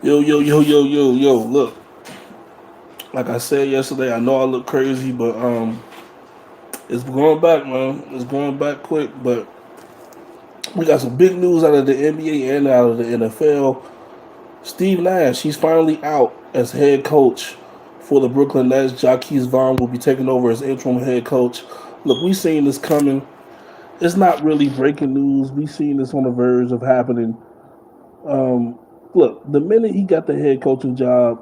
Yo, yo, yo, yo, yo, yo. Look, like I said yesterday, I know I look crazy, but it's going back, man. It's going back quick. But we got some big news out of the NBA and out of the NFL. Steve Nash, he's finally out as head coach for the Brooklyn Nets. Jaquez Vaughn will be taking over as interim head coach. Look, we seen this coming. It's not really breaking news. We seen this on the verge of happening. Um, Look, the minute he got the head coaching job,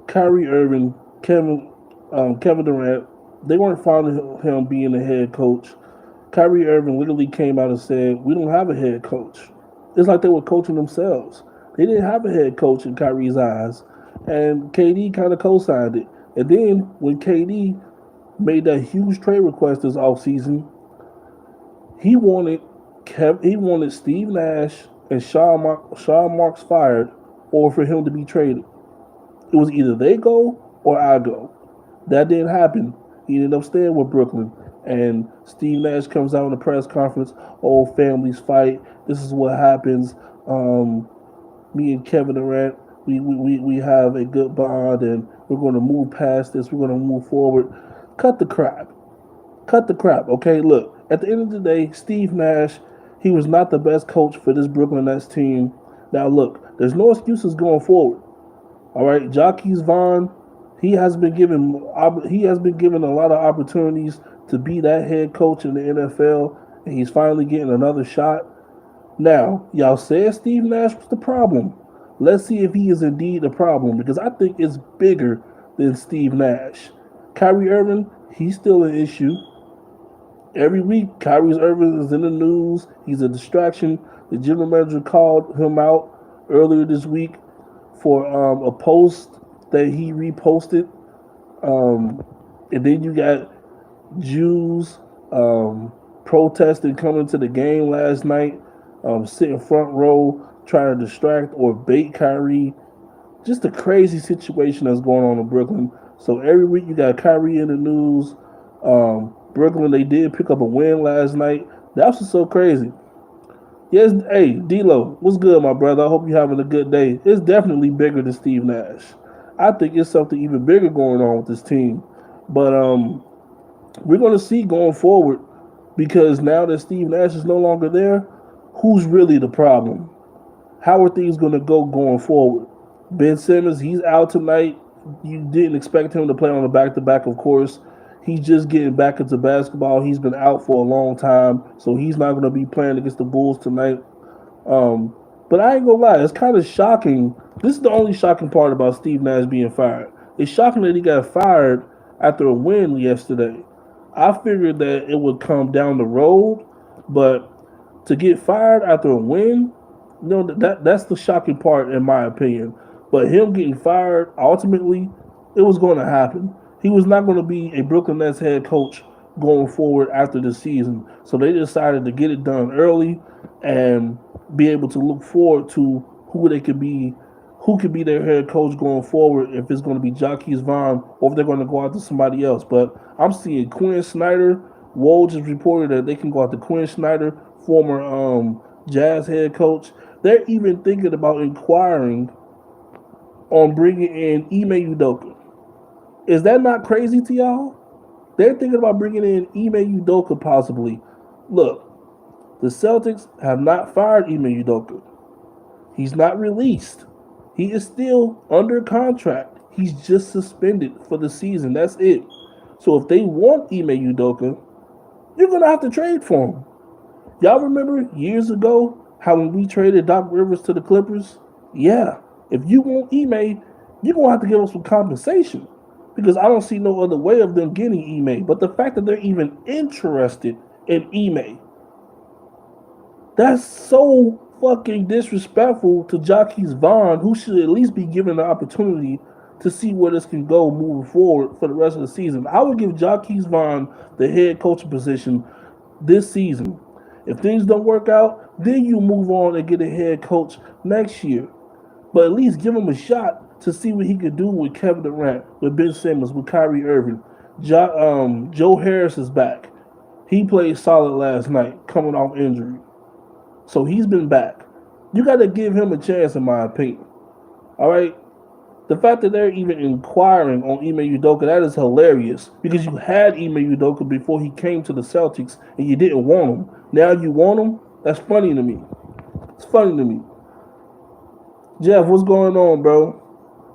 Kyrie Irving, Kevin Durant, they weren't fond of him being the head coach. Kyrie Irving literally came out and said, "We don't have a head coach." It's like they were coaching themselves. They didn't have a head coach in Kyrie's eyes, and KD kind of co-signed it. And then when KD made that huge trade request this offseason, he wanted he wanted Steve Nash and Sean Marks fired, or for him to be traded. It was either they go or I go. That didn't happen. He ended up staying with Brooklyn. And Steve Nash comes out in the press conference. Oh, families fight. This is what happens. Me and Kevin Durant, we have a good bond, and we're going to move past this. We're going to move forward. Cut the crap. Cut the crap. Okay, look. At the end of the day, Steve Nash, he was not the best coach for this Brooklyn Nets team. Now, look, there's no excuses going forward. All right, Jaquez Vaughn, he has been given a lot of opportunities to be that head coach in the NFL, and he's finally getting another shot. Now, y'all said Steve Nash was the problem. Let's see if he is indeed the problem, because I think it's bigger than Steve Nash. Kyrie Irving, he's still an issue. Every week, Kyrie Irving is in the news. He's a distraction. The general manager called him out earlier this week for a post that he reposted. Um, and then you got Jews protesting coming to the game last night, sitting front row trying to distract or bait Kyrie. Just a crazy situation that's going on in Brooklyn. So every week you got Kyrie in the news. Brooklyn, they did pick up a win last night. That's what's so crazy. Yes, hey, D-Lo, what's good, my brother? I hope you're having a good day. It's definitely bigger than Steve Nash. I think it's something even bigger going on with this team. But we're going to see going forward, because now that Steve Nash is no longer there, who's really the problem? How are things going to go going forward? Ben Simmons, he's out tonight. You didn't expect him to play on the back-to-back, of course. He's just getting back into basketball. He's been out for a long time, so he's not going to be playing against the Bulls tonight. But I ain't gonna lie, it's kind of shocking. This is the only shocking part about Steve Nash being fired. It's shocking that he got fired after a win yesterday. I figured that it would come down the road, but to get fired after a win, that's the shocking part in my opinion. But him getting fired, ultimately, it was going to happen. He was not going to be a Brooklyn Nets head coach going forward after the season. So they decided to get it done early and be able to look forward to who could be their head coach going forward, if it's going to be Jaquez Vaughn or if they're going to go out to somebody else. But I'm seeing Quinn Snyder. Woj just reported that they can go out to Quinn Snyder, former Jazz head coach. They're even thinking about inquiring on bringing in Ime Udoka. Is that not crazy to y'all? They're thinking about bringing in Ime Udoka possibly. Look, the Celtics have not fired Ime Udoka. He's not released. He is still under contract. He's just suspended for the season. That's it. So if they want Ime Udoka, you're going to have to trade for him. Y'all remember years ago how when we traded Doc Rivers to the Clippers? Yeah. If you want Ime, you're going to have to give us some compensation, because I don't see no other way of them getting Ime. But the fact that they're even interested in Ime, that's so fucking disrespectful to Jaquez Vaughn, who should at least be given the opportunity to see where this can go moving forward for the rest of the season. I would give Jaquez Vaughn the head coaching position this season. If things don't work out, then you move on and get a head coach next year. But at least give him a shot to see what he could do with Kevin Durant, with Ben Simmons, with Kyrie Irving. Joe Harris is back. He played solid last night, coming off injury. So he's been back. You got to give him a chance, in my opinion. All right. The fact that they're even inquiring on Ime Udoka, that is hilarious because you had Ime Udoka before he came to the Celtics and you didn't want him. Now you want him? That's funny to me. It's funny to me. Jeff, what's going on, bro?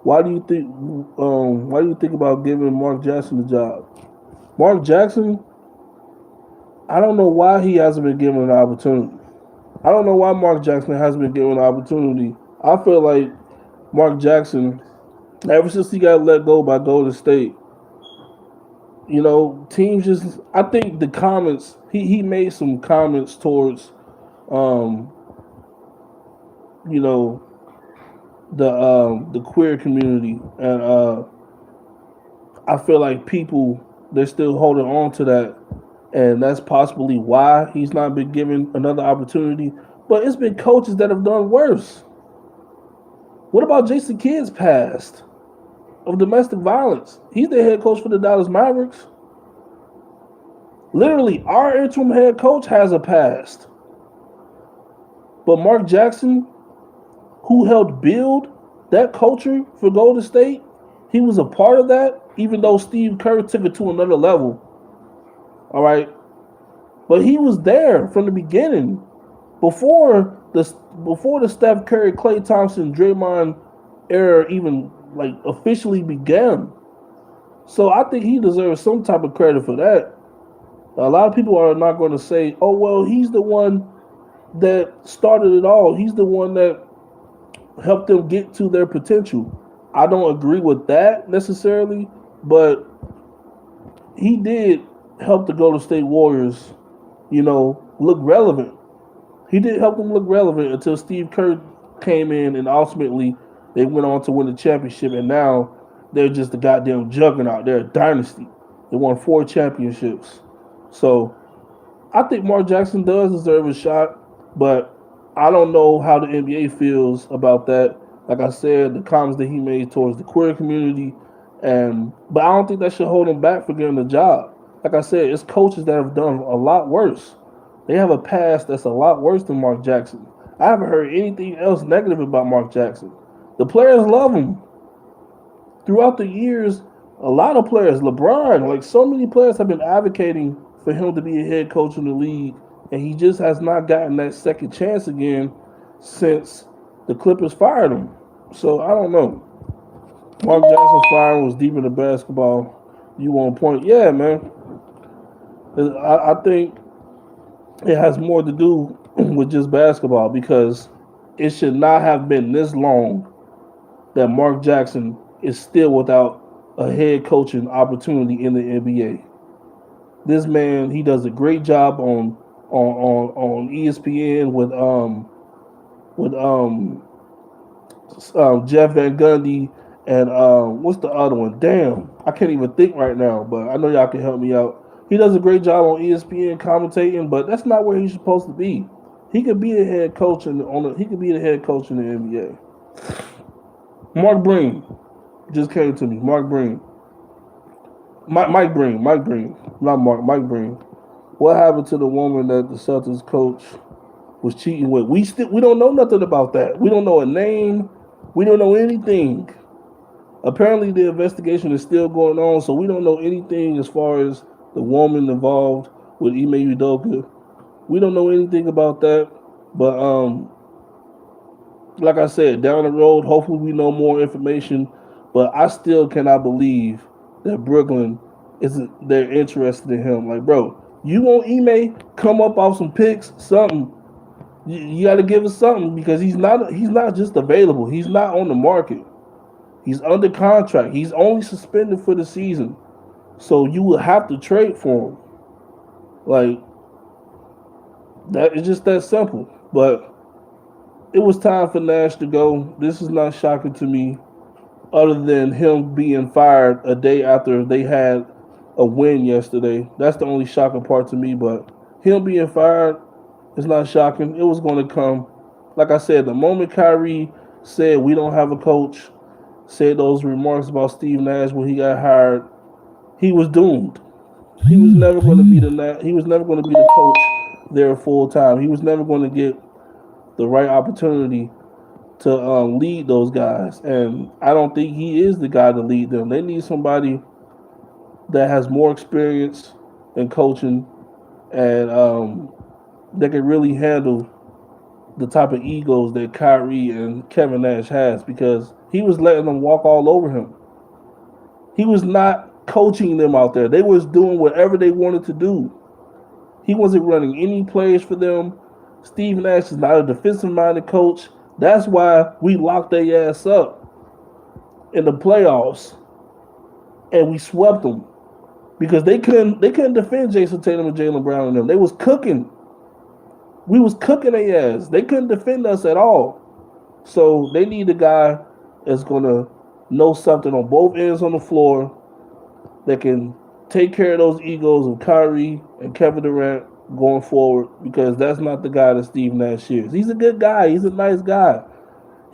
Why do you think? Why do you think about giving Mark Jackson the job? Mark Jackson, I don't know why he hasn't been given an opportunity. I don't know why Mark Jackson hasn't been given an opportunity. I feel like Mark Jackson, ever since he got let go by Golden State, teams just. I think the comments he made some comments towards, um, you know, the queer community, and I feel like people they're still holding on to that, and that's possibly why he's not been given another opportunity. But it's been coaches that have done worse. What about Jason Kidd's past of domestic violence? He's the head coach for the Dallas Mavericks. Literally, our interim head coach has a past. But Mark Jackson, who helped build that culture for Golden State, he was a part of that, even though Steve Kerr took it to another level. All right. But he was there from the beginning. Before the Steph Curry, Klay Thompson, Draymond era even like officially began. So I think he deserves some type of credit for that. A lot of people are not going to say, "Oh well, he's the one that started it all. He's the one that helped them get to their potential." I don't agree with that necessarily, but he did help the Golden State Warriors, look relevant. He did help them look relevant until Steve Kerr came in and ultimately they went on to win the championship, and now they're just a goddamn juggernaut. They're a dynasty. They won 4 championships. So I think Mark Jackson does deserve a shot, but I don't know how the NBA feels about that. Like I said, the comments that he made towards the queer community, but I don't think that should hold him back for getting the job. Like I said, it's coaches that have done a lot worse. They have a past that's a lot worse than Mark Jackson. I haven't heard anything else negative about Mark Jackson. The players love him. Throughout the years, a lot of players, LeBron, like so many players have been advocating for him to be a head coach in the league, and he just has not gotten that second chance again since the Clippers fired him. So I don't know. Mark Jackson's firing was deep into basketball. You on point? Yeah, man. I think it has more to do with just basketball because it should not have been this long that Mark Jackson is still without a head coaching opportunity in the NBA. This man, he does a great job on ESPN with Jeff Van Gundy and what's the other one? Damn, I can't even think right now, but I know y'all can help me out. He does a great job on ESPN commentating, but that's not where he's supposed to be. He could be the head coach he could be the head coach in the NBA. Mark Breen just came to me. Mark Breen. Mike Breen, not Mark, Mike Breen. What happened to the woman that the Celtics coach was cheating with? We don't know nothing about that. We don't know a name. We don't know anything. Apparently, the investigation is still going on, so we don't know anything as far as the woman involved with Ime Udoka. We don't know anything about that, but like I said, down the road, hopefully we know more information. But I still cannot believe that Brooklyn they're interested in him. Like, bro, you want Ime come up off some picks, something. You got to give us something because he's not just available. He's not on the market. He's under contract. He's only suspended for the season. So you will have to trade for him. Like, that is just that simple. But it was time for Nash to go. This is not shocking to me, other than him being fired a day after they had a win yesterday. That's the only shocking part to me. But him being fired is not shocking. It was going to come. Like I said, the moment Kyrie said we don't have a coach, said those remarks about Steve Nash when he got hired, he was doomed. He was never going to be the coach there full time. He was never going to get the right opportunity to lead those guys, and I don't think he is the guy to lead them. They need somebody that has more experience in coaching and that can really handle the type of egos that Kyrie and Kevin Nash has, because he was letting them walk all over him. He was not coaching them out there. They was doing whatever they wanted to do. He wasn't running any plays for them. Steve Nash is not a defensive-minded coach. That's why we locked their ass up in the playoffs, and we swept them because they couldn't defend Jason Tatum and Jaylen Brown and them. They was cooking. We was cooking their ass. They couldn't defend us at all. So they need a guy that's gonna know something on both ends on the floor, that can take care of those egos of Kyrie and Kevin Durant going forward, because that's not the guy that Steve Nash is. He's a good guy. He's a nice guy.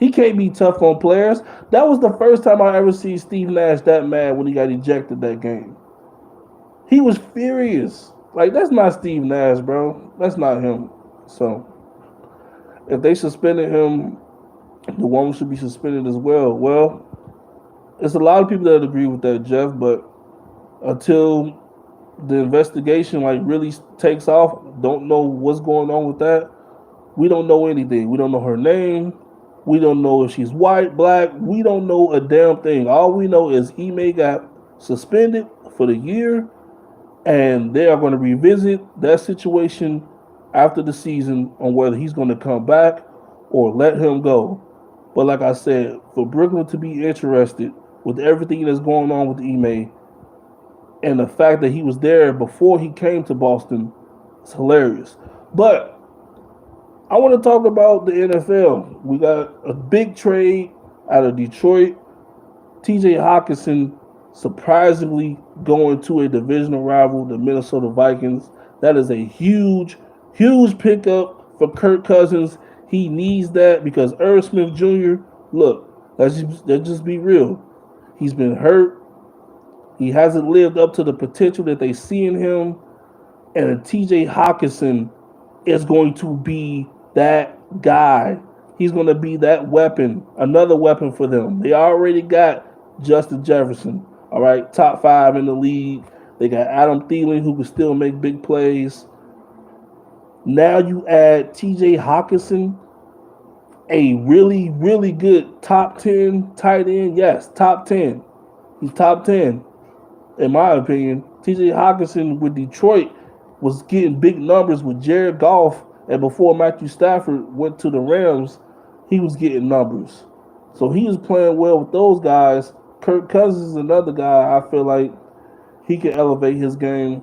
He can't be tough on players. That was the first time I ever see Steve Nash that mad when he got ejected that game. He was furious. Like, that's not Steve Nash, bro. That's not him. So, if they suspended him, the woman should be suspended as well. Well, there's a lot of people that agree with that, Jeff, but until the investigation really takes off, don't know what's going on with that. We don't know anything. We don't know her name. We don't know if she's white, black. We don't know a damn thing. All we know is Ime got suspended for the year, and they are going to revisit that situation after the season on whether he's going to come back or let him go. But like I said, for Brooklyn to be interested with everything that's going on with Ime, and the fact that he was there before he came to Boston, it's hilarious. But I want to talk about the NFL. We got a big trade out of Detroit. TJ Hockenson surprisingly going to a divisional rival, the Minnesota Vikings. That is a huge, huge pickup for Kirk Cousins. He needs that because Irv Smith Jr., look, let's just be real. He's been hurt. He hasn't lived up to the potential that they see in him. And TJ Hockenson is going to be that guy. He's going to be that weapon, another weapon for them. They already got Justin Jefferson, all right, top 5 in the league. They got Adam Thielen, who can still make big plays. Now you add TJ Hockenson, a really, really good top 10 tight end. Yes, top 10. He's top 10, in my opinion. TJ Hockenson with Detroit was getting big numbers with Jared Goff, and before Matthew Stafford went to the Rams, he was getting numbers. So he is playing well with those guys. Kirk Cousins is another guy I feel like he can elevate his game.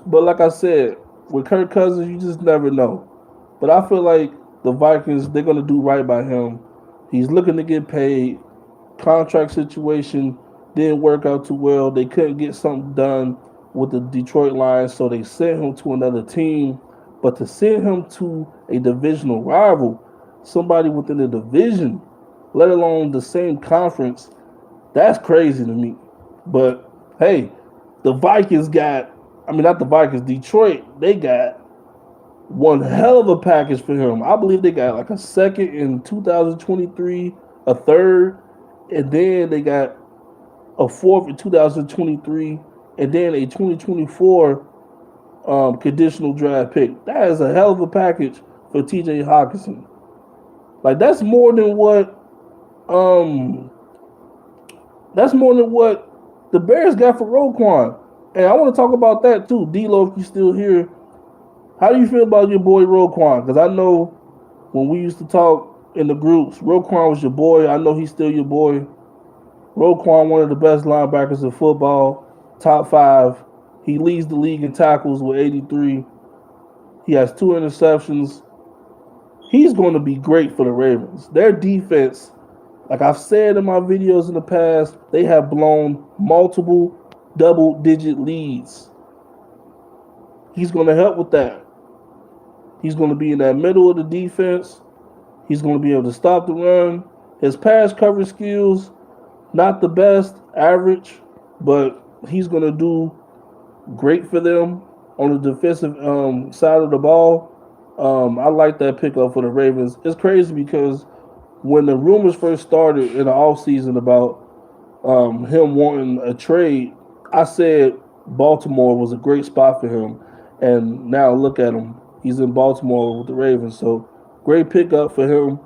But like I said, with Kirk Cousins, you just never know. But I feel like the Vikings, they're going to do right by him. He's looking to get paid. Contract situation didn't work out too well. They couldn't get something done with the Detroit Lions, so they sent him to another team. But to send him to a divisional rival, somebody within the division, let alone the same conference, that's crazy to me. But hey, the Vikings got, not the Vikings, Detroit, they got one hell of a package for him. I believe they got like a second in 2023, a third, and then they got a fourth in 2023, and then a 2024 conditional draft pick. That is a hell of a package for TJ Hockenson. Like, that's more than what the Bears got for Roquan. And I want to talk about that too. D-Lo, if you're still here, how do you feel about your boy Roquan? Because I know when we used to talk in the groups, Roquan was your boy. I know he's still your boy. Roquan, one of the best linebackers in football, top 5. He leads the league in tackles with 83. He has 2 interceptions. He's going to be great for the Ravens. Their defense, like I've said in my videos in the past, they have blown multiple double-digit leads. He's going to help with that. He's going to be in that middle of the defense. He's going to be able to stop the run. His pass coverage skills, not the best, average, but he's going to do great for them on the defensive side of the ball. I like that pickup for the Ravens. It's crazy because when the rumors first started in the offseason about him wanting a trade, I said Baltimore was a great spot for him. And now look at him. He's in Baltimore with the Ravens. So great pickup for him.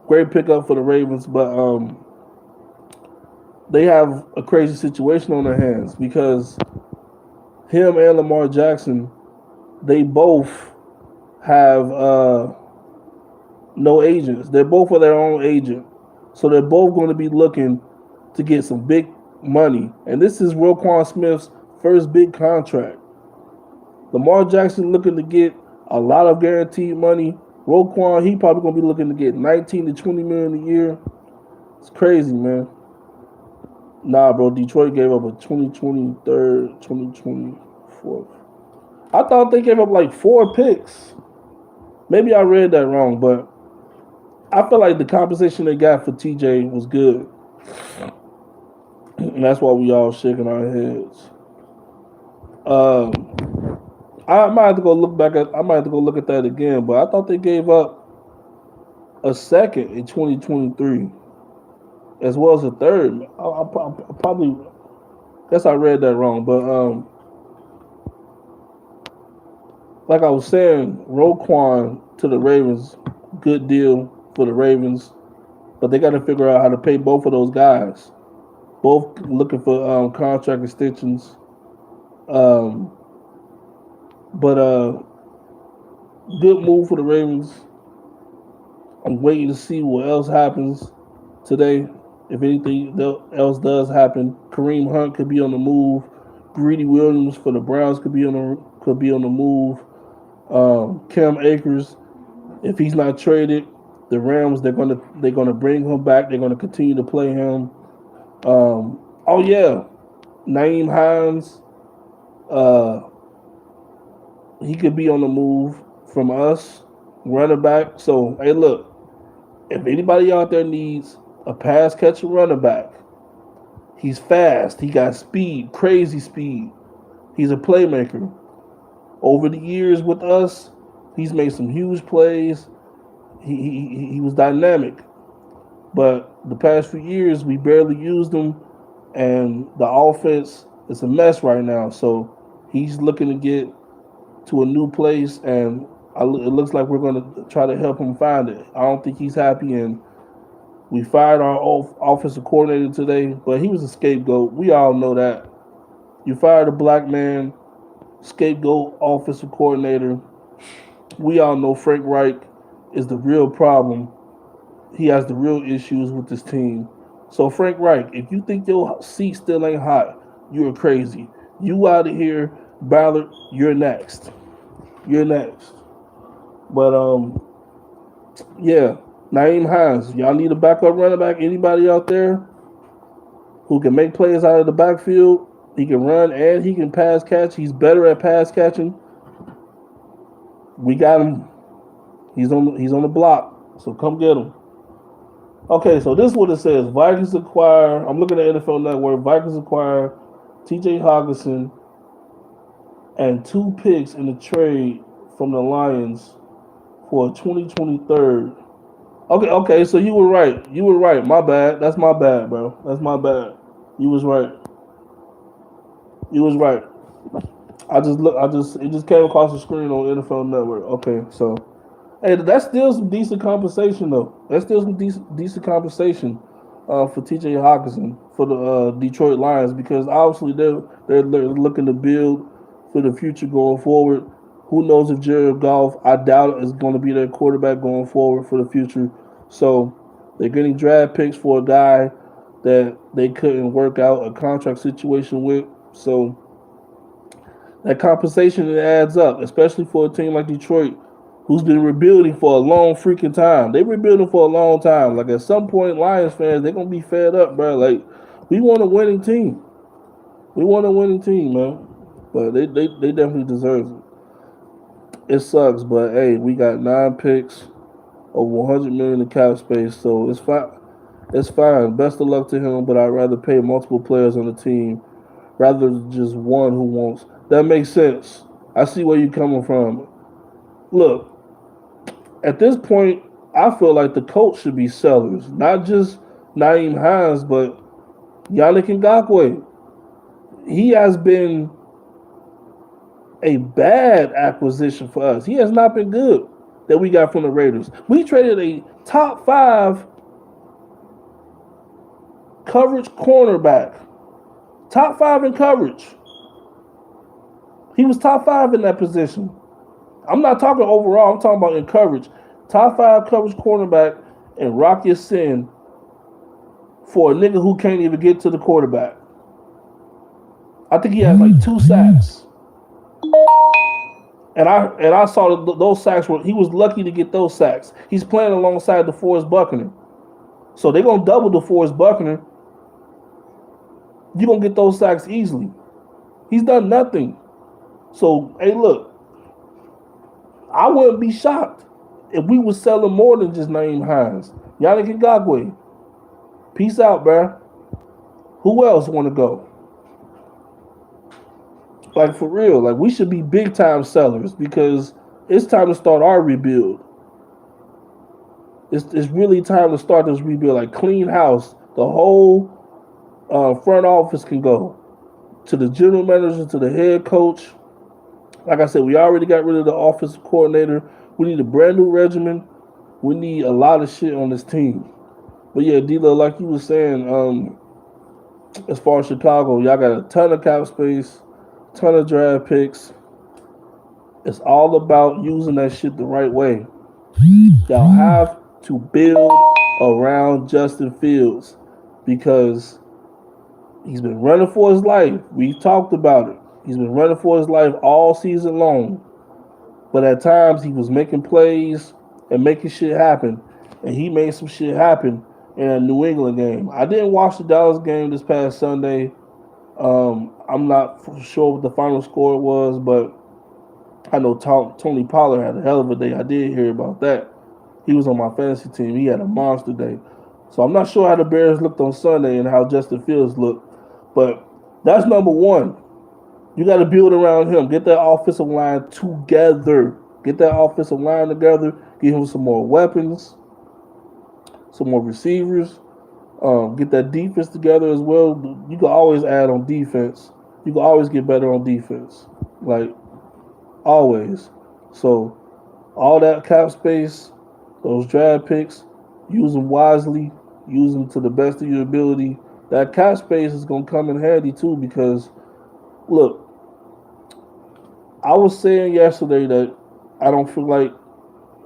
Great pickup for the Ravens. But they have a crazy situation on their hands because him and Lamar Jackson, they both have no agents. They're both of their own agent. So they're both going to be looking to get some big money. And this is Roquan Smith's first big contract. Lamar Jackson looking to get a lot of guaranteed money. Roquan, he probably going to be looking to get 19 to 20 million a year. It's crazy, man. Nah, bro, Detroit gave up a 2023, 2024. I thought they gave up like 4 picks. Maybe I read that wrong, but I feel like the compensation they got for TJ was good. And that's why we all shaking our heads. I might have to go look back at. I might have to go look at that again. But I thought they gave up a second in 2023, as well as a third. I probably guess I read that wrong. But like I was saying, Roquan to the Ravens, good deal for the Ravens. But they got to figure out how to pay both of those guys. Both looking for contract extensions. Um, but good move for the Ravens. I'm waiting to see what else happens today. If anything else does happen, Kareem Hunt could be on the move. Greedy Williams for the Browns could be on the move. Cam Akers, if he's not traded, the Rams they're gonna bring him back. They're gonna continue to play him. Oh yeah, Naeem Hines. He could be on the move from us, running back. So hey, look, if anybody out there needs a pass catcher running back, he's fast. He got speed, crazy speed. He's a playmaker. Over the years with us, he's made some huge plays. He was dynamic. But the past few years, we barely used him, and the offense is a mess right now. So he's looking to get to a new place, and it looks like we're going to try to help him find it. I don't think he's happy, and we fired our offensive coordinator today, but he was a scapegoat. We all know that. You fired a black man, scapegoat offensive coordinator. We all know Frank Reich is the real problem. He has the real issues with this team. So Frank Reich, if you think your seat still ain't hot, you're crazy. You out of here, Ballard. You're next. You're next. But yeah, Naeem Hines. Y'all need a backup running back. Anybody out there who can make plays out of the backfield? He can run and he can pass catch. He's better at pass catching. We got him. He's on the block. So come get him. Okay, so this is what it says. Vikings acquire. I'm looking at NFL Network. Vikings acquire T.J. Hockenson and 2 picks in the trade from the Lions for a 2023. Okay. So you were right. You were right. My bad. That's my bad, bro. That's my bad. You was right. You was right. It just came across the screen on NFL Network. Okay, so hey, that's still some decent compensation though. That's still some decent compensation for T.J. Hockenson for the Detroit Lions because obviously they're looking to build for the future going forward. Who knows if Jared Goff? I doubt is going to be their quarterback going forward for the future. So they're getting draft picks for a guy that they couldn't work out a contract situation with. So that compensation it adds up, especially for a team like Detroit, who's been rebuilding for a long freaking time. They've been rebuilding for a long time. Like at some point, Lions fans, they're gonna be fed up, bro. Like we want a winning team. We want a winning team, man. But they definitely deserve it. It sucks, but hey, we got 9 picks of 100 million in cap space, so it's fine. It's fine. Best of luck to him, but I'd rather pay multiple players on the team rather than just one who wants. That makes sense. I see where you're coming from. Look, at this point, I feel like the coach should be sellers, not just Naeem Hines, but Yannick Ngakoue. He has been a bad acquisition for us. He has not been good that we got from the Raiders. We traded a top 5 coverage cornerback, top 5 in coverage. He was top 5 in that position. I'm not talking overall. I'm talking about in coverage. Top 5 coverage cornerback and Rocky Sin for a nigga who can't even get to the quarterback. I think he had like 2 sacks. And I saw those sacks were he was lucky to get those sacks. He's playing alongside DeForest Buckner. So they're gonna double DeForest Buckner. You're gonna get those sacks easily. He's done nothing. So hey look, I wouldn't be shocked if we were selling more than just Naeem Hines. Yannick Ngakoue. Peace out, bruh. Who else wanna go? Like for real, like we should be big time sellers because it's time to start our rebuild. It's really time to start this rebuild, like clean house. The whole front office can go to the general manager, to the head coach. Like I said, we already got rid of the offensive coordinator. We need a brand new regimen. We need a lot of shit on this team. But yeah, D-Lo, like you were saying, as far as Chicago, y'all got a ton of cap space, ton of draft picks. It's all about using that shit the right way. Y'all have to build around Justin Fields because he's been running for his life. We've talked about it. He's been running for his life all season long. But at times he was making plays and making shit happen. And he made some shit happen in a New England game. I didn't watch the Dallas game this past Sunday. I'm not sure what the final score was, but I know Tony Pollard had a hell of a day. I did hear about that. He was on my fantasy team. He had a monster day. So I'm not sure how the Bears looked on Sunday and how Justin Fields looked. But that's number one. You got to build around him. Get that offensive line together. Get that offensive line together. Give him some more weapons, some more receivers. Get that defense together as well. You can always add on defense. You can always get better on defense. Like, always. So, all that cap space, those draft picks, use them wisely. Use them to the best of your ability. That cap space is going to come in handy, too, because, look, I was saying yesterday that I don't feel like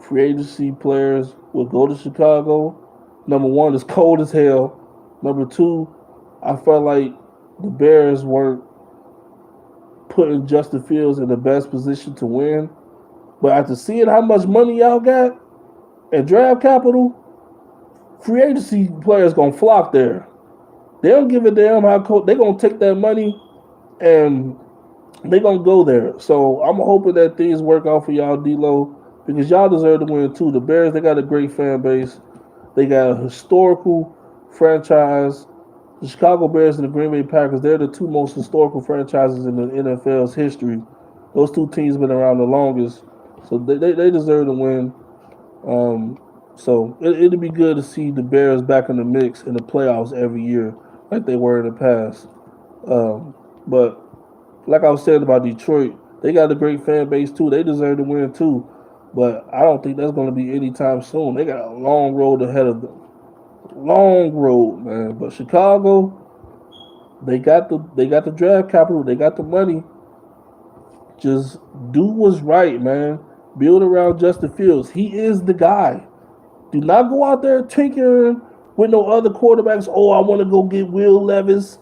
free agency players will go to Chicago. Number one, it's cold as hell. Number two, I felt like the Bears weren't putting Justin Fields in the best position to win. But after seeing how much money y'all got and draft capital, free agency players gonna flock there. They don't give a damn how cold. They're gonna take that money and they're gonna go there. So I'm hoping that things work out for y'all, D-Lo, because y'all deserve to win too. The Bears, they got a great fan base. They got a historical franchise. The Chicago Bears and the Green Bay Packers, they're the two most historical franchises in the NFL's history. Those two teams been around the longest. So they deserve to win. So it'll be good to see the Bears back in the mix in the playoffs every year like they were in the past. But like I was saying about Detroit, they got a great fan base too. They deserve to win too. But I don't think that's going to be anytime soon. They got a long road ahead of them. Long road, man. But Chicago, they got the draft capital. They got the money. Just do what's right, man. Build around Justin Fields. He is the guy. Do not go out there tinkering with no other quarterbacks. Oh, I want to go get Will Levis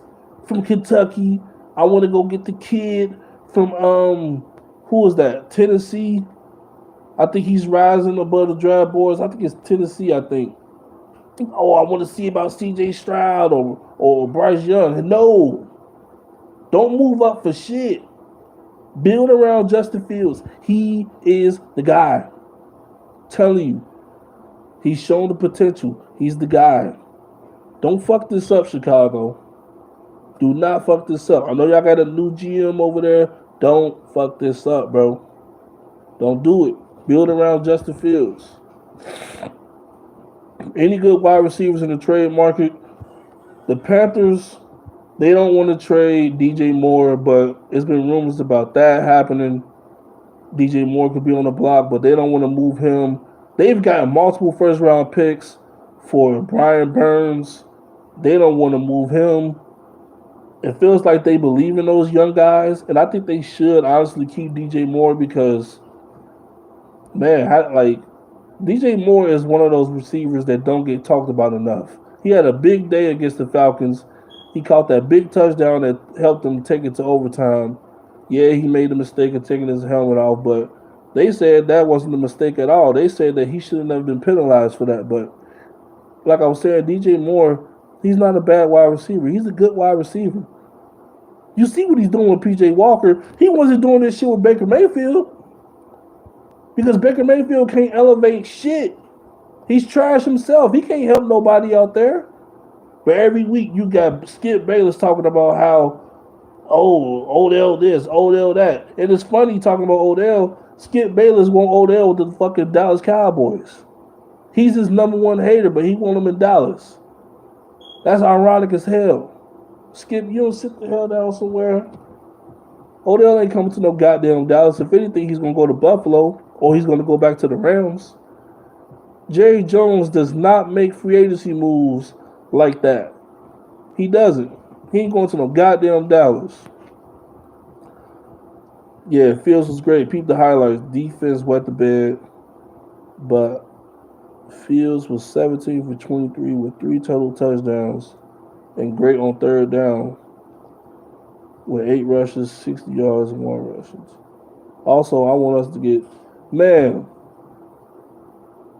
from Kentucky. I want to go get the kid from who is that? Tennessee. I think he's rising above the draft boards. I think it's Tennessee, I think. Oh, I want to see about C.J. Stroud or Bryce Young. No. Don't move up for shit. Build around Justin Fields. He is the guy. I'm telling you. He's shown the potential. He's the guy. Don't fuck this up, Chicago. Do not fuck this up. I know y'all got a new GM over there. Don't fuck this up, bro. Don't do it. Build around Justin Fields. Any good wide receivers in the trade market? The Panthers, they don't want to trade DJ Moore, but it's been rumors about that happening. DJ Moore could be on the block, but they don't want to move him. They've gotten multiple first round picks for Brian Burns. They don't want to move him. It feels like they believe in those young guys, and I think they should honestly keep DJ Moore because, man, like DJ Moore is one of those receivers that don't get talked about enough. He had a big day against the Falcons. He caught that big touchdown that helped them take it to overtime. Yeah, he made the mistake of taking his helmet off, but they said that wasn't a mistake at all. They said that he should have never been penalized for that. But like I was saying, DJ Moore, he's not a bad wide receiver. He's a good wide receiver. You see what he's doing with PJ Walker. He wasn't doing this shit with Baker Mayfield because Baker Mayfield can't elevate shit. He's trash himself. He can't help nobody out there. But every week you got Skip Bayless talking about how, oh, Odell this, Odell that. And it's funny talking about Odell. Skip Bayless want Odell with the fucking Dallas Cowboys. He's his number one hater, but he want him in Dallas. That's ironic as hell. Skip, you don't sit the hell down somewhere. Odell ain't coming to no goddamn Dallas. If anything, he's going to go to Buffalo or he's going to go back to the Rams. Jerry Jones does not make free agency moves like that. He doesn't. He ain't going to no goddamn Dallas. Yeah, Fields was great. Peep the highlights. Defense wet the bed. But Fields was 17 for 23 with 3 total touchdowns and great on third down with 8 rushes, 60 yards, and 1 rushes. Also, I want us to get, man,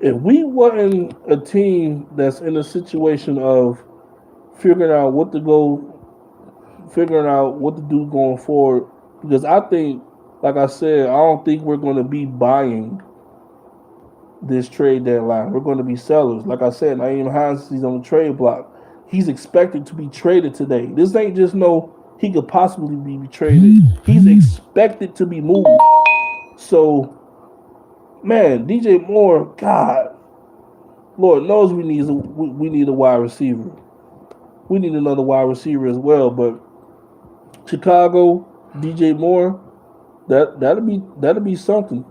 if we wasn't a team that's in a situation of figuring out what to do going forward, because I think, like I said, I don't think we're going to be buying this trade deadline. We're going to be sellers. Like I said, Naeem Hines is on the trade block. He's expected to be traded today. This ain't just no he could possibly be traded. He's expected to be moved. So, man, DJ Moore, God, Lord knows we need a wide receiver. We need another wide receiver as well. But Chicago, DJ Moore, that'll be something.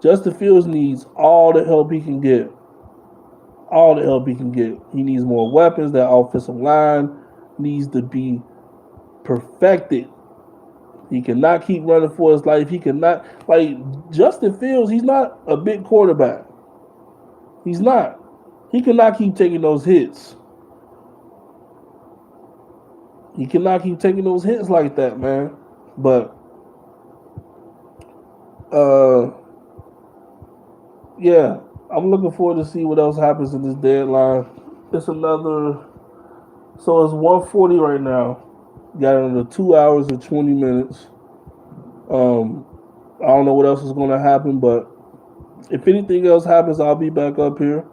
Justin Fields needs all the help he can get. All the help he can get. He needs more weapons. That offensive line needs to be perfected. He cannot keep running for his life. He cannot, like, Justin Fields, he's not a big quarterback. He's not. He cannot keep taking those hits. He cannot keep taking those hits like that, man. But, yeah, I'm looking forward to see what else happens in this deadline. It's another, so it's 1:40 right now. Got another 2 hours and 20 minutes. I don't know what else is going to happen, but if anything else happens, I'll be back up here.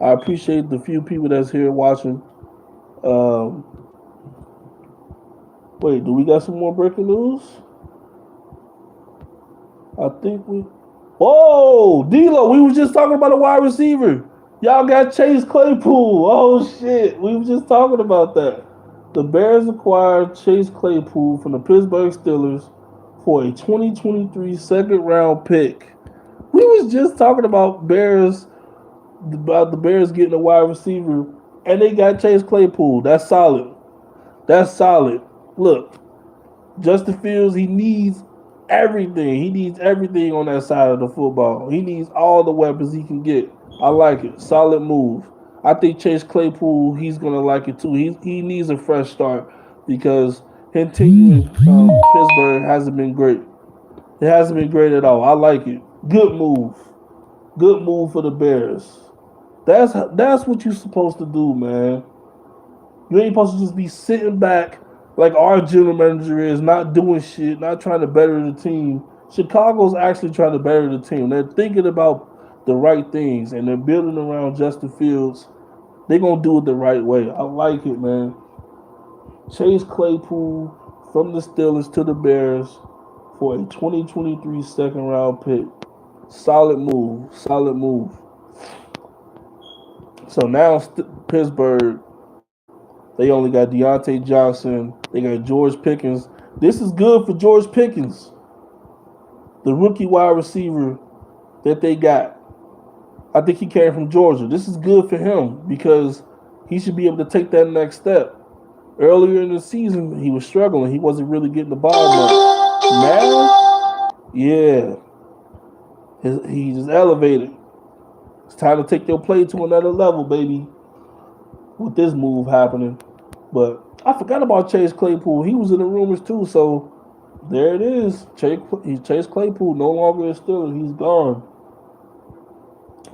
I appreciate the few people that's here watching. Wait, do we got some more breaking news? I think we... Whoa! D-Lo, we was just talking about a wide receiver. Y'all got Chase Claypool. Oh, shit. We was just talking about that. The Bears acquired Chase Claypool from the Pittsburgh Steelers for a 2023 second-round pick. We was just talking about the Bears getting a wide receiver, and they got Chase Claypool. That's solid. That's solid. Look, Justin Fields, he needs everything. He needs everything on that side of the football. He needs all the weapons he can get. I like it. Solid move. I think Chase Claypool, he's going to like it too. He needs a fresh start because him teaming Pittsburgh hasn't been great. It hasn't been great at all. I like it. Good move. Good move for the Bears. That's what you're supposed to do, man. You ain't supposed to just be sitting back like our general manager is, not doing shit, not trying to better the team. Chicago's actually trying to better the team. They're thinking about the right things, and they're building around Justin Fields. They're going to do it the right way. I like it, man. Chase Claypool from the Steelers to the Bears for a 2023 second-round pick. Solid move. Solid move. So now Pittsburgh, they only got Deontay Johnson. They got George Pickens. This is good for George Pickens, the rookie wide receiver that they got. I think he came from Georgia. This is good for him because he should be able to take that next step. Earlier in the season, he was struggling. He wasn't really getting the ball much. Now, yeah, he's just elevated. It's time to take your play to another level, baby, with this move happening. But I forgot about Chase Claypool. He was in the rumors too, so there it is. Chase Claypool no longer a Steeler. He's gone.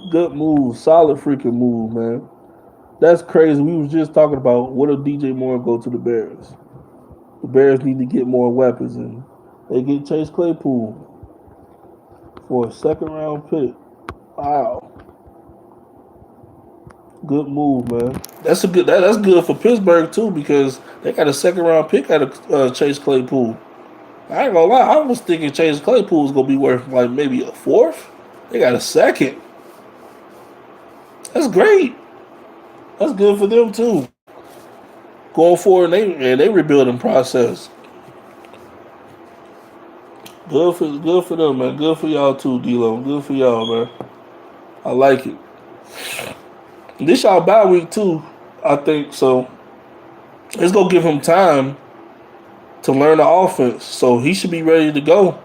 Good move. Solid freaking move, man. That's crazy. We was just talking about what if DJ Moore go to the Bears. The Bears need to get more weapons, and they get Chase Claypool for a second round pick. Wow. Good move, man. That's good for Pittsburgh too because they got a second round pick out of Chase Claypool. I ain't gonna lie, I was thinking Chase Claypool was gonna be worth like maybe a fourth. They got a second. That's great. That's good for them too. Going forward, they rebuilding process. Good for them, man. Good for y'all too, D-Lo. Good for y'all, man. I like it. This y'all bye week too, I think. So let's go give him time to learn the offense. So he should be ready to go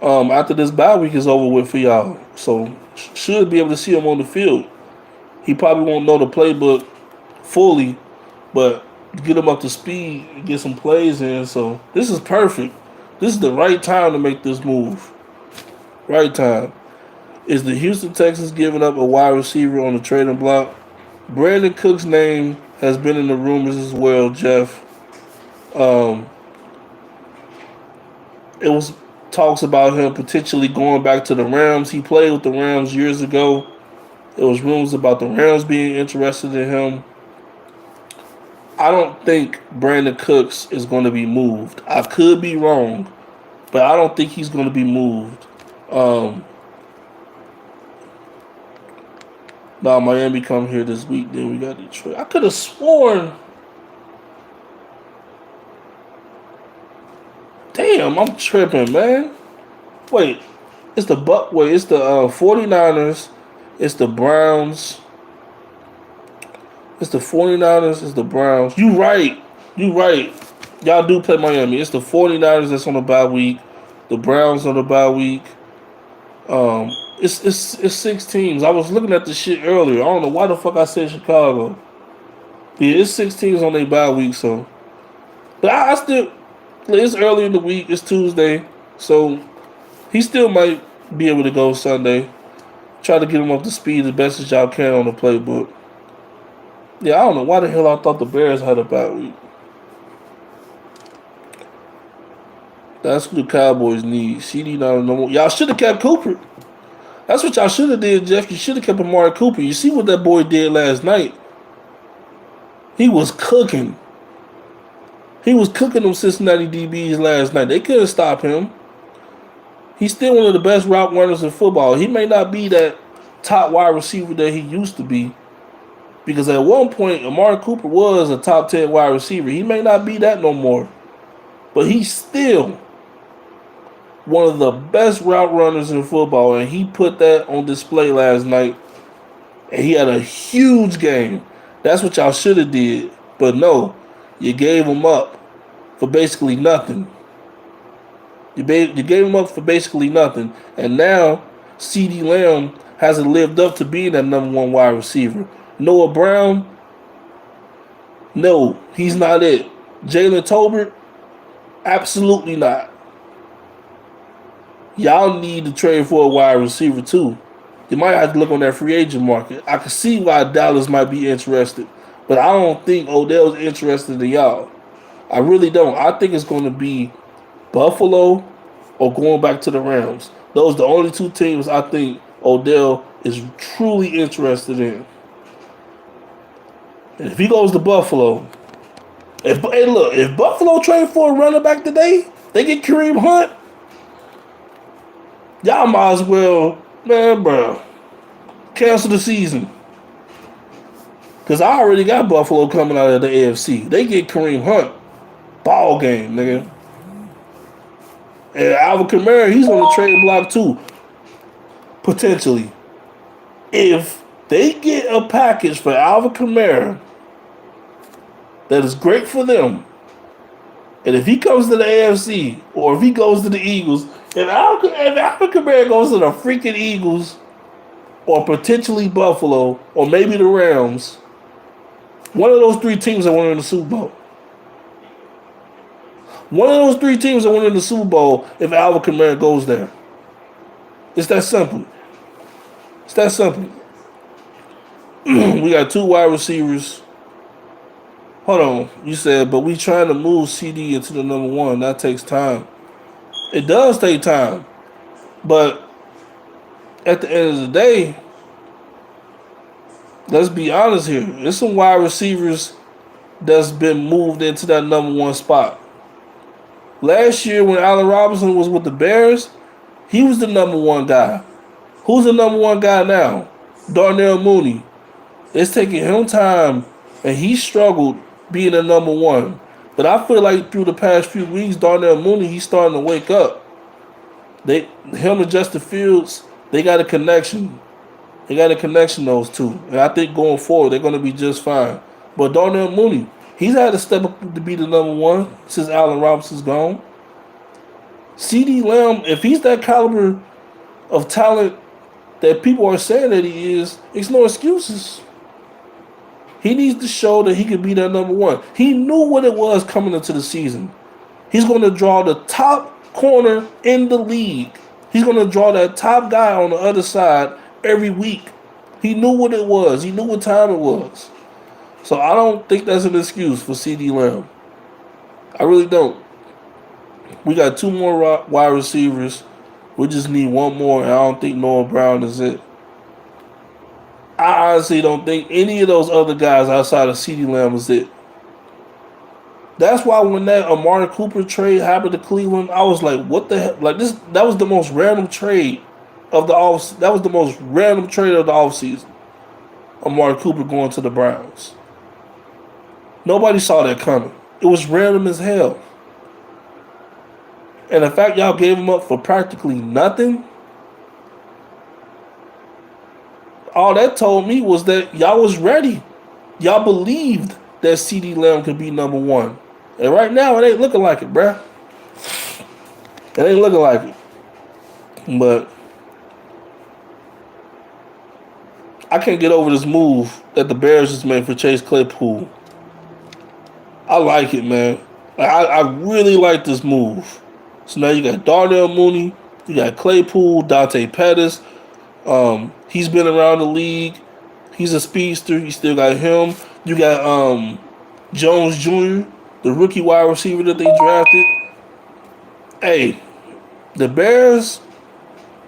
after this bye week is over with for y'all. So should be able to see him on the field. He probably won't know the playbook fully, but get him up to speed, get some plays in. So this is perfect. This is the right time to make this move. Right time. Is the Houston Texans giving up a wide receiver on the trading block? Brandon Cook's name has been in the rumors as well, Jeff. Um, it was talks about him potentially going back to the Rams. He played with the Rams years ago. There was rumors about the Rams being interested in him. I don't think Brandon Cooks is going to be moved. I could be wrong, but I don't think he's going to be moved. Now Miami come here this week. Then we got Detroit. I could have sworn. Damn, I'm tripping, man. Wait, it's the 49ers. It's the Browns. It's the 49ers. It's the Browns. You right. Y'all do play Miami. It's the 49ers that's on the bye week. The Browns on the bye week. It's 6 teams. I was looking at the shit earlier. I don't know why the fuck I said Chicago. Yeah, it's 6 teams on their bye week, so. But I still. It's early in the week. It's Tuesday. So he still might be able to go Sunday. Try to get him up to speed as best as y'all can on the playbook. Yeah, I don't know why the hell I thought the Bears had a bye week. That's what the Cowboys need. CD not no more. Y'all should have kept Cooper. That's what y'all should have did, Jeff. You should have kept Amari Cooper. You see what that boy did last night? He was cooking. He was cooking them Cincinnati DBs last night. They couldn't stop him. He's still one of the best route runners in football. He may not be that top wide receiver that he used to be. Because at one point, Amari Cooper was a top 10 wide receiver. He may not be that no more. But he's still one of the best route runners in football. And he put that on display last night. And he had a huge game. That's what y'all should have did. But no, you gave him up for basically nothing. You gave him up for basically nothing. And now, CeeDee Lamb hasn't lived up to being that number one wide receiver. Noah Brown, no, he's not it. Jalen Tolbert, absolutely not. Y'all need to trade for a wide receiver too. You might have to look on that free agent market. I can see why Dallas might be interested, but I don't think Odell's interested in y'all. I really don't. I think it's going to be Buffalo or going back to the Rams. Those are the only two teams I think Odell is truly interested in. And if he goes to Buffalo, if Buffalo trade for a running back today, they get Kareem Hunt, y'all might as well, man, bro, cancel the season. Because I already got Buffalo coming out of the AFC. They get Kareem Hunt. Ball game, nigga. And Alvin Kamara, he's on the trade block too. Potentially. If they get a package for Alvin Kamara that is great for them, and if he comes to the AFC or if he goes to the Eagles, if Alvin Kamara goes to the freaking Eagles or potentially Buffalo or maybe the Rams, one of those three teams are winning the Super Bowl. One of those three teams are winning the Super Bowl if Alvin Kamara goes there. It's that simple. It's that simple. We got 2 wide receivers. Hold on. You said, but we trying to move CD into the number 1. That takes time. It does take time. But at the end of the day, let's be honest here. There's some wide receivers that's been moved into that number 1 spot. Last year when Allen Robinson was with the Bears, he was the number 1 guy. Who's the number 1 guy now? Darnell Mooney. It's taking him time, and he struggled being the number 1. But I feel like through the past few weeks, Darnell Mooney, he's starting to wake up. Him and Justin Fields, they got a connection. They got a connection, those two. And I think going forward, they're going to be just fine. But Darnell Mooney, he's had to step up to be the number 1 since Allen Robinson's gone. CeeDee Lamb, if he's that caliber of talent that people are saying that he is, it's no excuses. He needs to show that he could be that number 1. He knew what it was coming into the season. He's going to draw the top corner in the league. He's going to draw that top guy on the other side every week. He knew what it was. He knew what time it was. So I don't think that's an excuse for CeeDee Lamb. I really don't. We got 2 more wide receivers. We just need 1 more, and I don't think Noah Brown is it. I honestly don't think any of those other guys outside of CeeDee Lamb is it. That's why when that Amari Cooper trade happened to Cleveland, I was like, what the hell? Like that was the most random trade of the off. That was the most random trade of the offseason. Amari Cooper going to the Browns. Nobody saw that coming. It was random as hell. And the fact y'all gave him up for practically nothing, all that told me was that y'all was ready. Y'all believed that CeeDee Lamb could be number 1. And right now, it ain't looking like it, bruh. It ain't looking like it. But I can't get over this move that the Bears just made for Chase Claypool. I like it, man. I really like this move. So now you got Darnell Mooney, you got Claypool, Dante Pettis. He's been around the league. He's a speedster. You still got him. You got Jones Jr., the rookie wide receiver that they drafted. Hey, the Bears,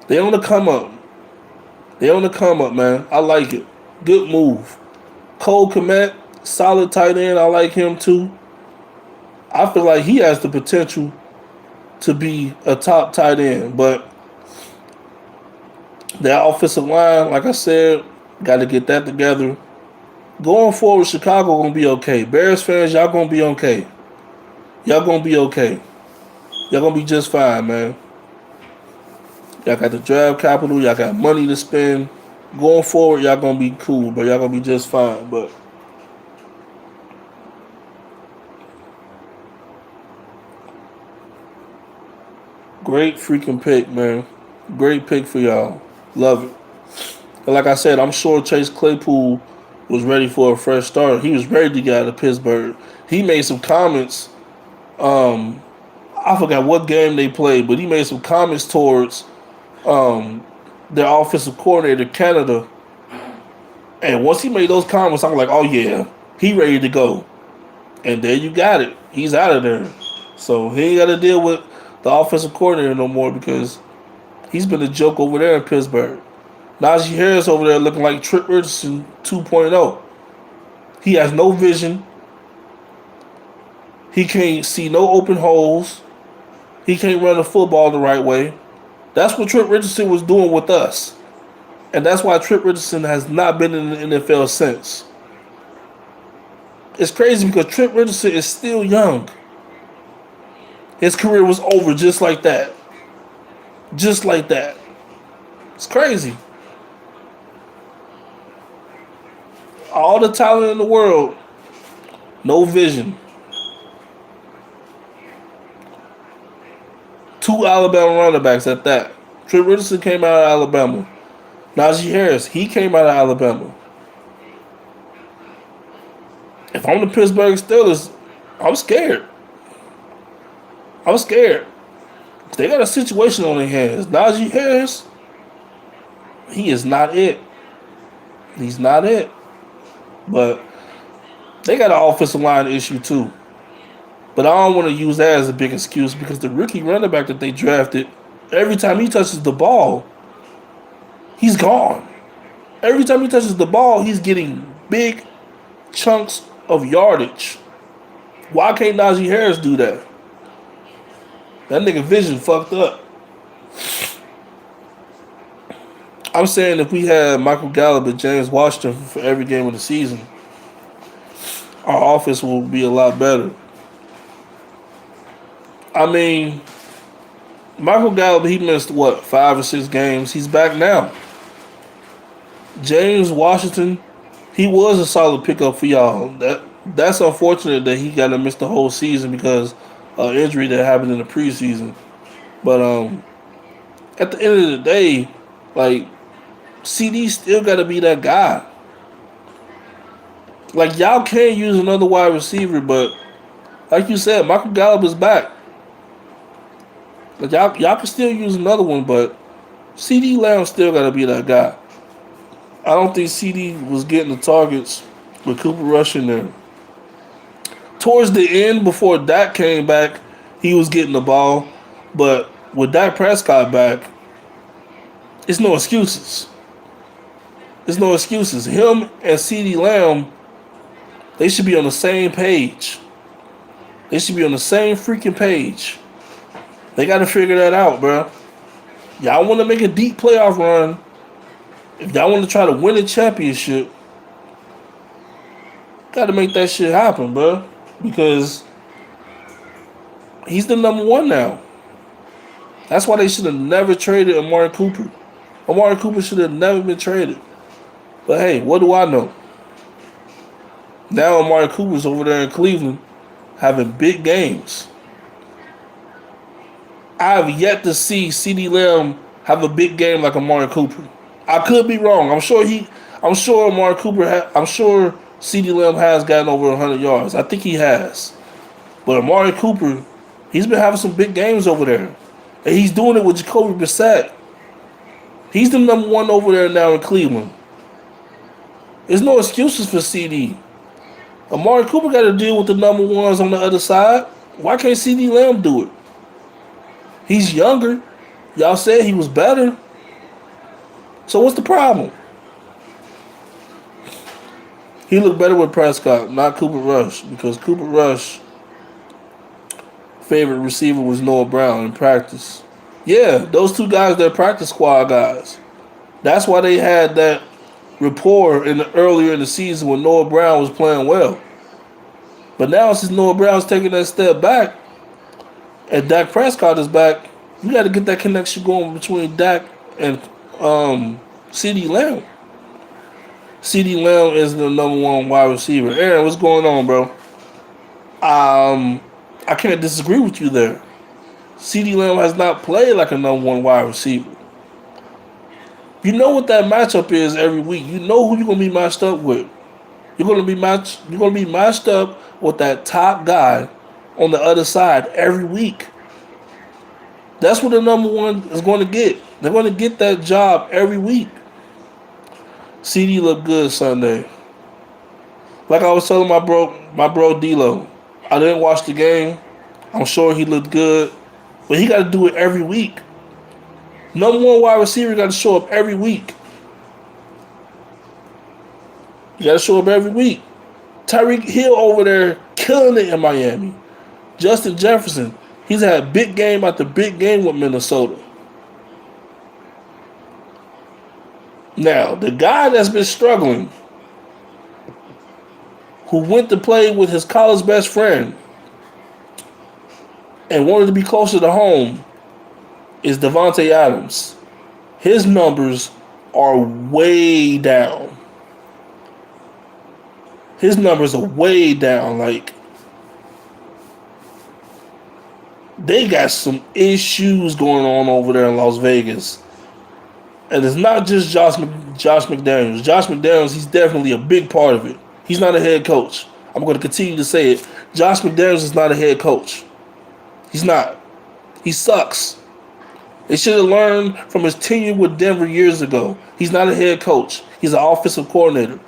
they on the come up. They on the come up, man. I like it. Good move. Cole Kmet, solid tight end. I like him too. I feel like he has the potential to be a top tight end, but that offensive line, like I said, got to get that together. Going forward, Chicago going to be okay. Bears fans, y'all going to be okay. Y'all going to be okay. Y'all going to be just fine, man. Y'all got the draft capital. Y'all got money to spend. Going forward, y'all going to be cool, but y'all going to be just fine. But great freaking pick, man. Great pick for y'all. Love it. And like I said, I'm sure Chase Claypool was ready for a fresh start. He was ready to get out of Pittsburgh. He made some comments. I forgot what game they played, but he made some comments towards their offensive coordinator, Canada. And once he made those comments, I'm like, oh yeah, he ready to go. And there you got it. He's out of there. So he ain't got to deal with the offensive coordinator no more because he's been a joke over there in Pittsburgh. Najee Harris over there looking like Trent Richardson 2.0. He has no vision. He can't see no open holes. He can't run the football the right way. That's what Trent Richardson was doing with us. And that's why Trent Richardson has not been in the NFL since. It's crazy because Trent Richardson is still young. His career was over just like that. Just like that. It's crazy. All the talent in the world, no vision. Two Alabama running backs at that. Trent Richardson came out of Alabama. Najee Harris, he came out of Alabama. If I'm the Pittsburgh Steelers, I'm scared. I'm scared. They got a situation on their hands. Najee Harris, he is not it. He's not it. But they got an offensive line issue too. But I don't want to use that as a big excuse because the rookie running back that they drafted, every time he touches the ball, he's gone. Every time he touches the ball, he's getting big chunks of yardage. Why can't Najee Harris do that? That nigga vision fucked up. I'm saying if we had Michael Gallup and James Washington for every game of the season, our offense will be a lot better. I mean, Michael Gallup, he missed, 5 or 6 games. He's back now. James Washington, he was a solid pickup for y'all. That's unfortunate that he got to miss the whole season because of injury that happened in the preseason. But at the end of the day, like, CD still got to be that guy. Like, y'all can't use another wide receiver, but like you said, Michael Gallup is back. Like, y'all can still use another one, but CD Lamb still got to be that guy. I don't think CD was getting the targets with Cooper Rush in there. Towards the end, before Dak came back, he was getting the ball. But with Dak Prescott back, it's no excuses. There's no excuses. Him and CD Lamb, they should be on the same page. They should be on the same freaking page. They got to figure that out, bro. Y'all want to make a deep playoff run. If y'all want to try to win a championship, got to make that shit happen, bro. Because he's the number one now. That's why they should have never traded Amari Cooper. Amari Cooper should have never been traded. But hey, what do I know? Now Amari Cooper's over there in Cleveland having big games. I have yet to see CD Lamb have a big game like Amari Cooper. I could be wrong. I'm sure Amari Cooper. I'm sure CD Lamb has gotten over 100 yards. I think he has. But Amari Cooper, he's been having some big games over there, and he's doing it with Jacoby Brissett. He's the number one over there now in Cleveland. There's no excuses for CD. Amari Cooper got to deal with the number ones on the other side. Why can't CD Lamb do it? He's younger. Y'all said he was better. So what's the problem? He looked better with Prescott, not Cooper Rush, because Cooper Rush favorite receiver was Noah Brown in practice. Yeah, those two guys, they're practice squad guys. That's why they had that rapport earlier in the season when Noah Brown was playing well. But now since Noah Brown's taking that step back and Dak Prescott is back, you got to get that connection going between Dak and CD Lamb. CD Lamb is the number one wide receiver. Aaron, what's going on, bro? I can't disagree with you there. CD Lamb has not played like a number one wide receiver. You know what that matchup is every week. You know who you're gonna be matched up with. You're gonna be matched up with that top guy on the other side every week. That's what the number one is going to get. They're going to get that job every week. CD looked good Sunday. Like I was telling my bro D-Lo, I didn't watch the game. I'm sure he looked good, but he got to do it every week. Number one wide receiver got to show up every week. You got to show up every week. Tyreek Hill over there killing it in Miami. Justin Jefferson, he's had big game after big game with Minnesota. Now, the guy that's been struggling, who went to play with his college best friend and wanted to be closer to home, is Davante Adams. His numbers are way down. His numbers are way down. Like, they got some issues going on over there in Las Vegas. And it's not just Josh McDaniels. Josh McDaniels, he's definitely a big part of it. He's not a head coach. I'm going to continue to say it. Josh McDaniels is not a head coach. He's not. He sucks. They should have learned from his tenure with Denver years ago. He's not a head coach. He's an offensive coordinator.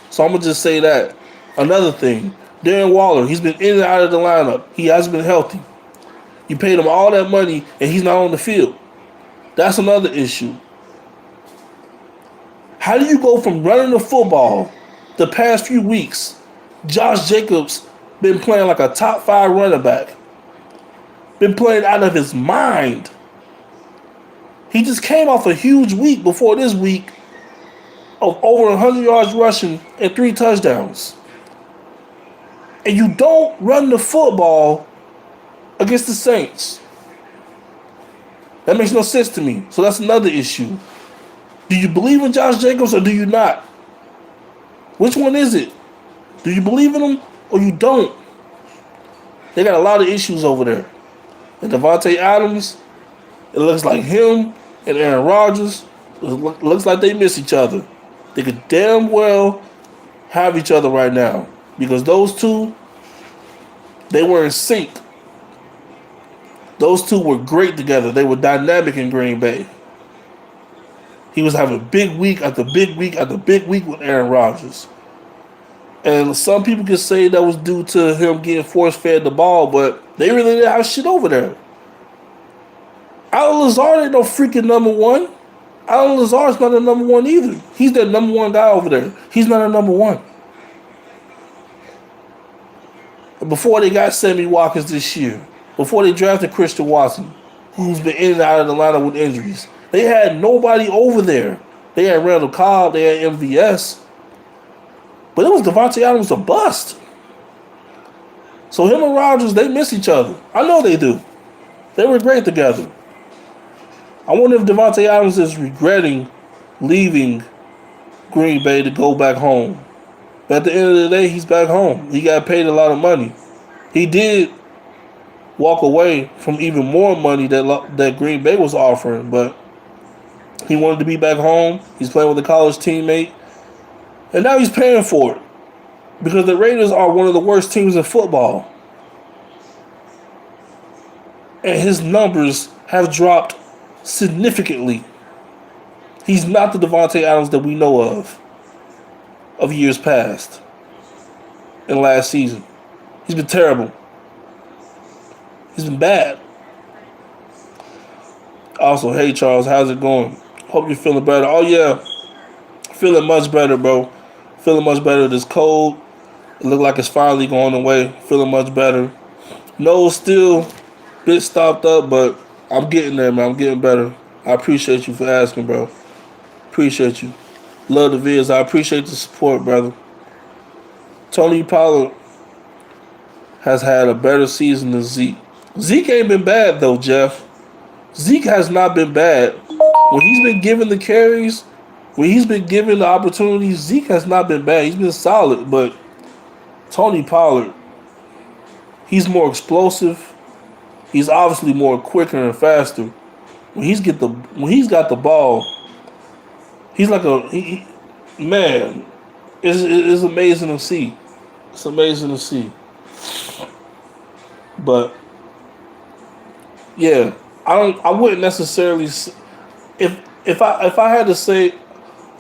So I'm going to just say that. Another thing, Darren Waller, he's been in and out of the lineup. He hasn't been healthy. You paid him all that money, and he's not on the field. That's another issue. How do you go from running the football the past few weeks? Josh Jacobs been playing like a top 5 running back. Been playing out of his mind. He just came off a huge week before this week of over 100 yards rushing and 3 touchdowns. And you don't run the football against the Saints. That makes no sense to me. So that's another issue. Do you believe in Josh Jacobs or do you not? Which one is it? Do you believe in him or you don't? They got a lot of issues over there. And Davante Adams, it looks like him and Aaron Rodgers, it looks like they miss each other. They could damn well have each other right now. Because those two, they were in sync. Those two were great together. They were dynamic in Green Bay. He was having big week after big week after big week with Aaron Rodgers. And some people could say that was due to him getting force-fed the ball, but they really didn't have shit over there. Alan Lazard ain't no freaking number one. Alan Lazard's not a number one either. He's their number one guy over there. He's not a number one. Before they got Sammy Watkins this year, before they drafted Christian Watson, who's been in and out of the lineup with injuries, they had nobody over there. They had Randall Cobb, they had MVS. But it was Davante Adams a bust. So him and Rodgers, they miss each other. I know they do. They were great together. I wonder if Davante Adams is regretting leaving Green Bay to go back home. But at the end of the day, he's back home. He got paid a lot of money. He did walk away from even more money that Green Bay was offering, but he wanted to be back home. He's playing with a college teammate. And now he's paying for it. Because the Raiders are one of the worst teams in football. And his numbers have dropped significantly. He's not the Davante Adams that we know of years past and last season. He's been terrible. He's been bad. Also, hey Charles, how's it going? Hope you're feeling better. Oh yeah, feeling much better, bro. Feeling much better. This cold, it look like it's finally going away. Feeling much better. Nose still a bit stopped up, but I'm getting there, man. I'm getting better. I appreciate you for asking, bro. Appreciate you. Love the vids. I appreciate the support, brother. Tony Pollard has had a better season than Zeke. Zeke ain't been bad, though, Jeff. Zeke has not been bad. When he's been given the carries, when he's been given the opportunities, Zeke has not been bad. He's been solid, but Tony Pollard, he's more explosive. He's obviously more quicker and faster. When he's got the ball, he's like man. It's amazing to see. It's amazing to see. But yeah, I wouldn't necessarily. If I had to say,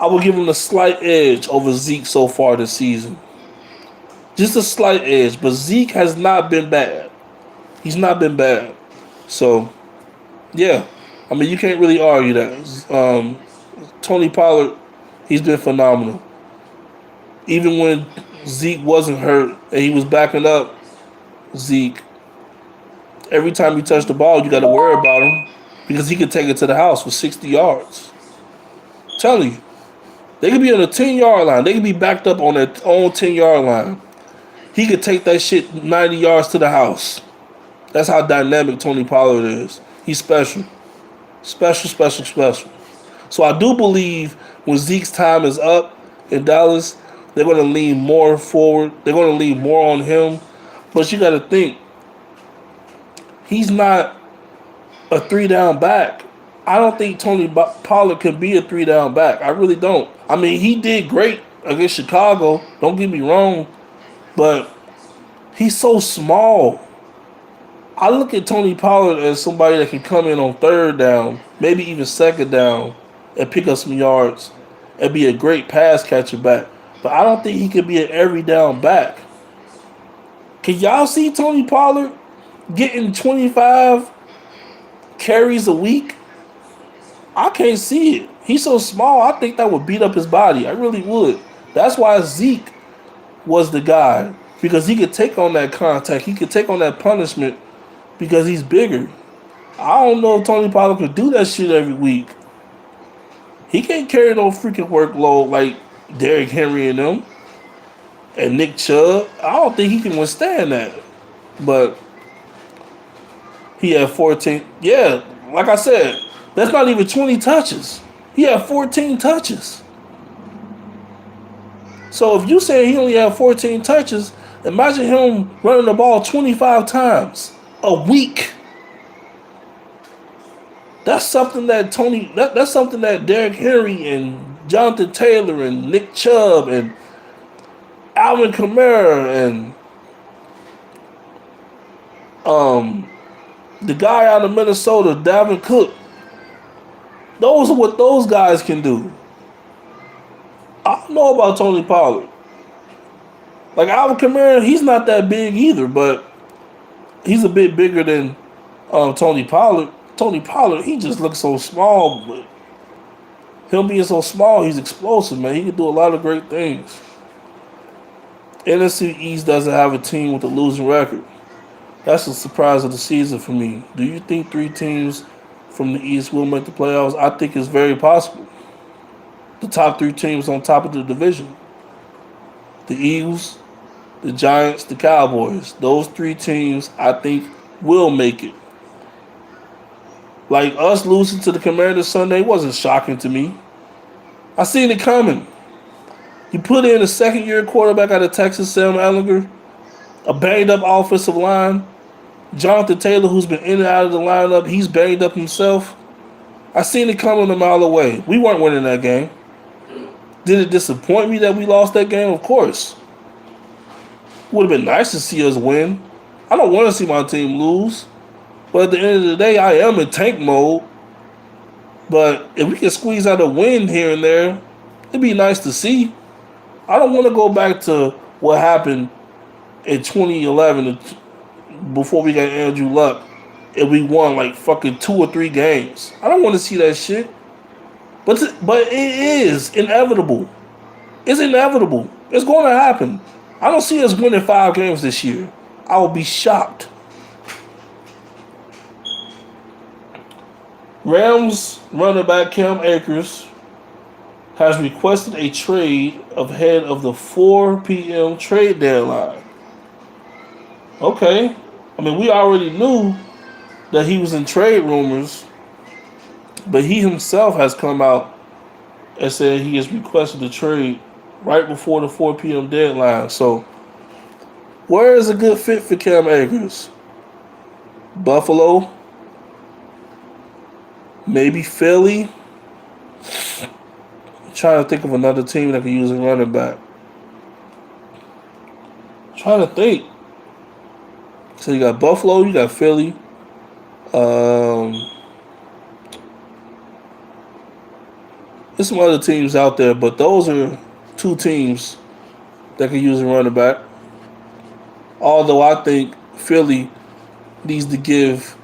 I would give him a slight edge over Zeke so far this season. Just a slight edge, but Zeke has not been bad. He's not been bad. So, yeah. I mean, you can't really argue that. Tony Pollard, he's been phenomenal. Even when Zeke wasn't hurt and he was backing up Zeke, every time he touched the ball, you got to worry about him because he could take it to the house for 60 yards. I'm telling you. They could be on the 10-yard line. They could be backed up on their own 10-yard line. He could take that shit 90 yards to the house. That's how dynamic Tony Pollard is. He's special. Special, special, special. So I do believe when Zeke's time is up in Dallas, they're going to lean more forward. They're going to lean more on him. But you got to think, he's not a three-down back. I don't think Tony Pollard can be a three-down back. I really don't. I mean, he did great against Chicago. Don't get me wrong. But he's so small. I look at Tony Pollard as somebody that can come in on third down, maybe even second down, and pick up some yards and be a great pass catcher back. But I don't think he could be an every down back. Can y'all see Tony Pollard getting 25 carries a week? I can't see it. He's so small, I think that would beat up his body. I really would. That's why Zeke was the guy. Because he could take on that contact. He could take on that punishment because he's bigger. I don't know if Tony Pollard could do that shit every week. He can't carry no freaking workload like Derrick Henry and them. And Nick Chubb. I don't think he can withstand that. But he had 14. Yeah, like I said, that's not even 20 touches. He had 14 touches. So if you say he only had 14 touches, imagine him running the ball 25 times a week. That's something that that's something that Derrick Henry and Jonathan Taylor and Nick Chubb and Alvin Kamara and the guy out of Minnesota, Dalvin Cook. Those are what those guys can do. I don't know about Tony Pollard. Like Alvin Kamara, he's not that big either, but he's a bit bigger than Tony Pollard. Tony Pollard, he just looks so small, but him being so small, he's explosive, man. He can do a lot of great things. NFC East doesn't have a team with a losing record. That's the surprise of the season for me. Do you think 3 teams from the East will make the playoffs? I think it's very possible. The top 3 teams on top of the division. The Eagles, the Giants, the Cowboys. Those 3 teams, I think, will make it. Like us losing to the Commanders Sunday wasn't shocking to me. I seen it coming. You put in a second-year quarterback out of Texas, Sam Ehlinger, a banged-up offensive line. Jonathan Taylor, who's been in and out of the lineup, he's banged up himself. I seen it coming a mile away. We weren't winning that game. Did it disappoint me that we lost that game? Of course. Would have been nice to see us win. I don't want to see my team lose. But at the end of the day, I am in tank mode. But if we can squeeze out a win here and there, it'd be nice to see. I don't want to go back to what happened in 2011 before we got Andrew Luck and we won like fucking 2 or 3 games. I don't want to see that shit. But it is inevitable. It's inevitable. It's going to happen. I don't see us winning 5 games this year. I will be shocked. Rams running back Cam Akers has requested a trade ahead of the 4 p.m. trade deadline. Okay. I mean, we already knew that he was in trade rumors, but he himself has come out and said he has requested a trade right before the 4 p.m. deadline. So, where is a good fit for Cam Akers? Buffalo? Maybe Philly? I'm trying to think of another team that could use a running back. I'm trying to think. So you got Buffalo, you got Philly. There's some other teams out there, but those are 2 teams that can use a running back. Although I think Philly needs to give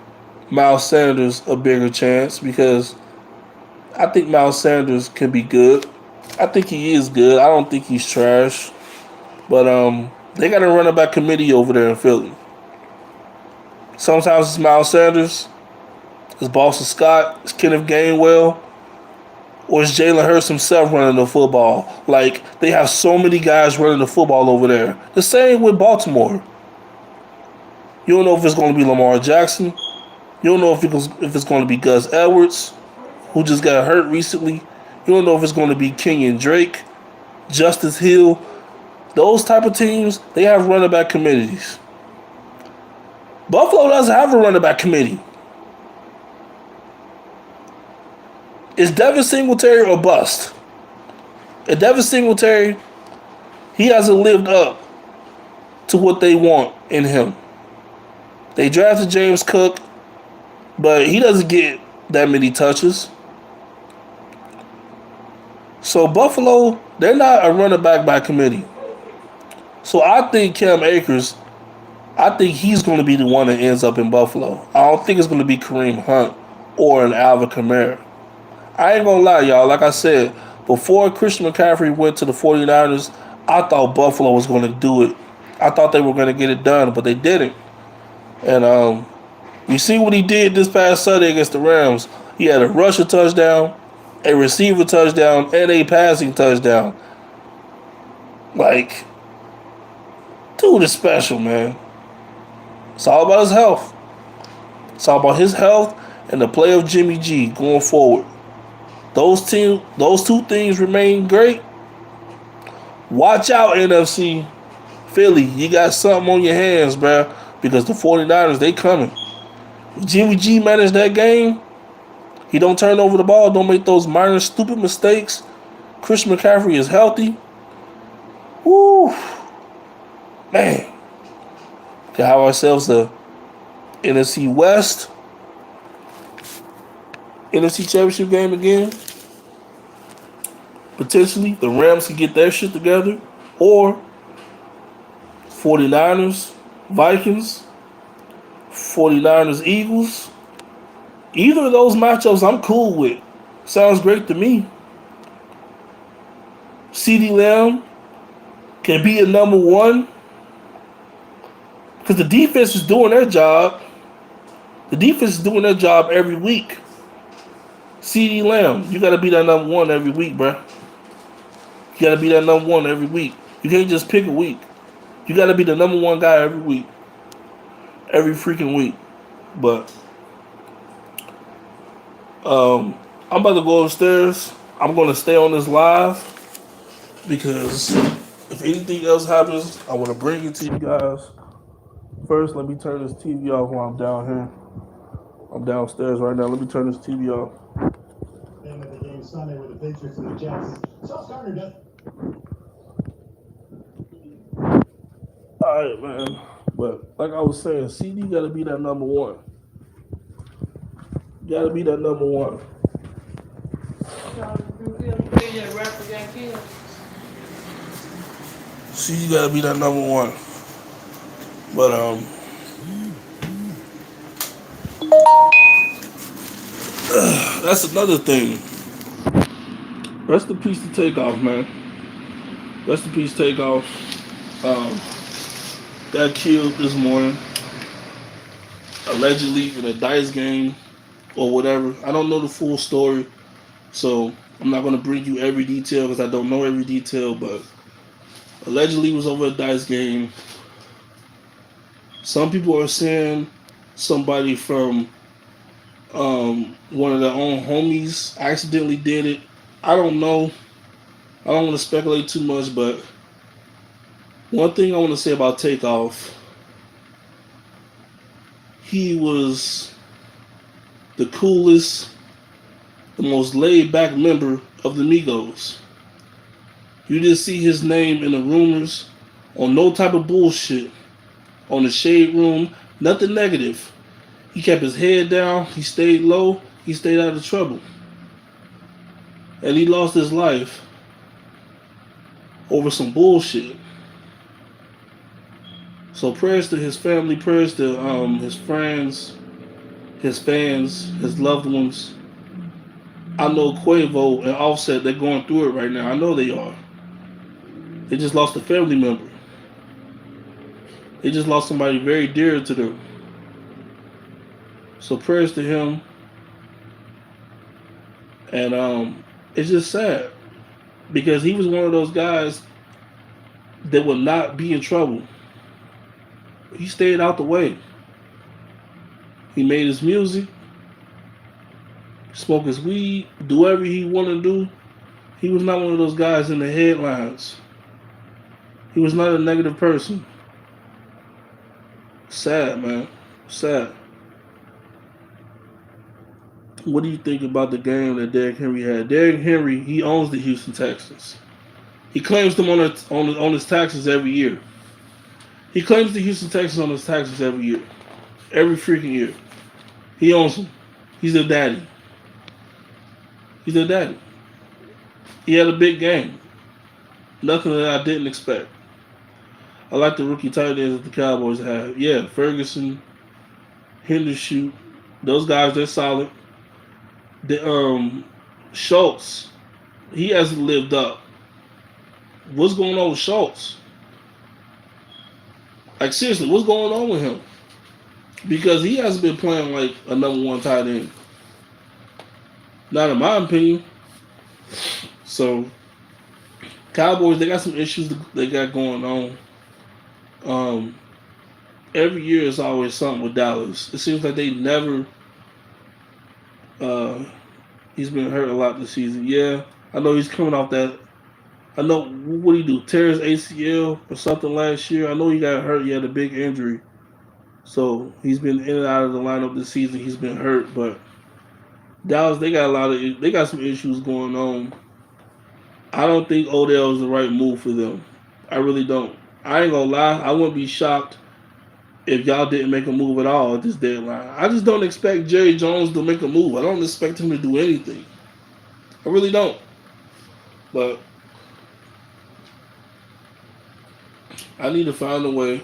Miles Sanders a bigger chance because I think Miles Sanders can be good. I think he is good. I don't think he's trash. But they got a running back committee over there in Philly. Sometimes it's Miles Sanders, it's Boston Scott, it's Kenneth Gainwell, Or is Jalen Hurts himself running the football? Like, they have so many guys running the football over there. The same with Baltimore. You don't know if it's going to be Lamar Jackson. You don't know if it's going to be Gus Edwards, who just got hurt recently. You don't know if it's going to be Kenyon Drake, Justice Hill. Those type of teams, they have running back committees. Buffalo doesn't have a running back committee. It's Devin Singletary or bust. And Devin Singletary, he hasn't lived up to what they want in him. They drafted James Cook, but he doesn't get that many touches. So Buffalo, they're not a running back by committee. So I think Cam Akers, I think he's going to be the one that ends up in Buffalo. I don't think it's going to be Kareem Hunt or an Alvin Kamara. I ain't going to lie, y'all. Like I said, before Christian McCaffrey went to the 49ers, I thought Buffalo was going to do it. I thought they were going to get it done, but they didn't. And you see what he did this past Sunday against the Rams. He had a rushing touchdown, a receiver touchdown, and a passing touchdown. Like, dude is special, man. It's all about his health. It's all about his health and the play of Jimmy G going forward. Those two things remain great. Watch out, NFC. Philly, you got something on your hands, bruh. Because the 49ers, they coming. If Jimmy G manage that game, he don't turn over the ball, don't make those minor stupid mistakes. Christian McCaffrey is healthy. Woo. Man. We have ourselves the NFC West. NFC Championship game again. Potentially, the Rams can get their shit together. Or 49ers, Vikings, 49ers, Eagles. Either of those matchups I'm cool with. Sounds great to me. CeeDee Lamb can be a number one. Because the defense is doing their job. The defense is doing their job every week. CeeDee Lamb, you got to be that number one every week, bruh. You got to be that number one every week. You can't just pick a week. You got to be the number one guy every week. Every freaking week. But I'm about to go upstairs. I'm going to stay on this live because if anything else happens, I want to bring it to you guys. First, let me turn this TV off while I'm down here. I'm downstairs right now. Let me turn this TV off. Name of the game Sunday with the Patriots and the Jets. Sauce Gardner does. Alright, man. But like I was saying, CD gotta be that number one. Gotta be that number one. CD gotta be that number one. But that's another thing. Rest in peace to Takeoff, man. Rest in peace, Takeoff. Got killed this morning, allegedly in a dice game or whatever. I don't know the full story, so I'm not gonna bring you every detail because I don't know every detail. But allegedly was over a dice game. Some people are saying somebody from one of their own homies accidentally did it. I don't know. I don't want to speculate too much, but one thing I want to say about Takeoff, he was the coolest, the most laid-back member of the Migos. You didn't see his name in the rumors on no type of bullshit, on the shade room, nothing negative. He kept his head down, he stayed low, he stayed out of trouble. And he lost his life over some bullshit. So prayers to his family, prayers to his friends, his fans, his loved ones. I know Quavo and Offset, they're going through it right now. I know they are. They just lost a family member. They just lost somebody very dear to them. So prayers to him. And It's just sad because he was one of those guys that would not be in trouble. He stayed out the way. He made his music, smoke his weed, do whatever he wanted to do. He was not one of those guys in the headlines. He was not a negative person. Sad, man. Sad. What do you think about the game that Derrick Henry had? Derrick Henry, he owns the Houston Texans. He claims them on his taxes every year. He claims the Houston Texans on his taxes every year. Every freaking year. He owns them. He's their daddy. He's their daddy. He had a big game. Nothing that I didn't expect. I like the rookie tight ends that the Cowboys have. Yeah, Ferguson, Henderson, those guys, they're solid. The Schultz, he hasn't lived up. What's going on with Schultz? Like seriously, what's going on with him? Because he hasn't been playing like a number one tight end. Not in my opinion. So Cowboys, they got some issues they got going on. Every year is always something with Dallas. It seems like they never. He's been hurt a lot this season. Yeah, I know he's coming off that. I know what did he do? Tear his ACL or something last year. I know he got hurt. He had a big injury, so he's been in and out of the lineup this season. He's been hurt, but Dallas they got some issues going on. I don't think Odell is the right move for them. I really don't. I ain't gonna lie. I wouldn't be shocked if y'all didn't make a move at all at this deadline. I just don't expect Jerry Jones to make a move. I don't expect him to do anything. I really don't. But I need to find a way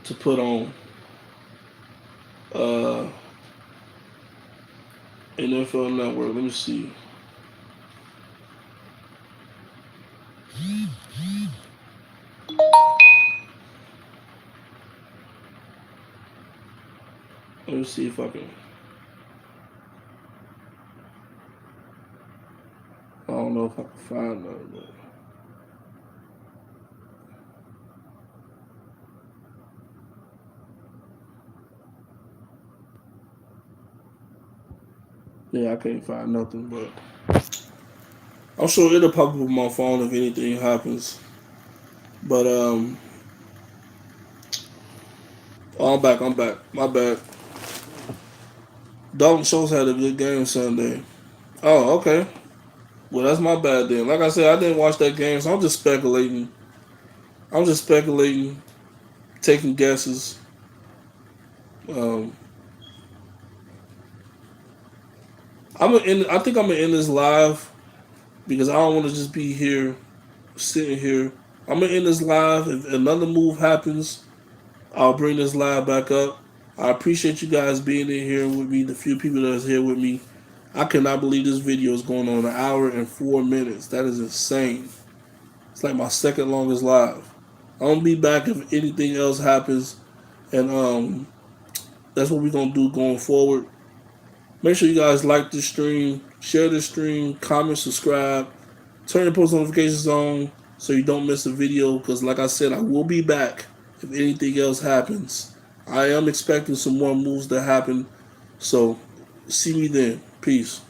to put on uh, NFL Network. Let me see. Let me see if I can. I don't know if I can find that. But yeah, I can't find nothing. But I'm sure it'll pop up on my phone if anything happens. But oh, I'm back. I'm back. My bad. Dalton Schultz had a good game Sunday. Oh, okay. Well, that's my bad then. Like I said, I didn't watch that game, so I'm just speculating. I'm just speculating, taking guesses. Um, I think I'm gonna end this live because I don't want to just be here, sitting here. I'm gonna end this live. If another move happens, I'll bring this live back up. I appreciate you guys being in here with me. The few people that's here with me. I cannot believe this video is going on 1 hour and 4 minutes. That is insane. It's like my second longest live. I'm gonna be back if anything else happens, and that's what we're gonna do going forward. Make sure you guys like this stream, share this stream, comment, subscribe, turn your post notifications on so you don't miss a video. Because, like I said, I will be back if anything else happens. I am expecting some more moves to happen, so see me then. Peace.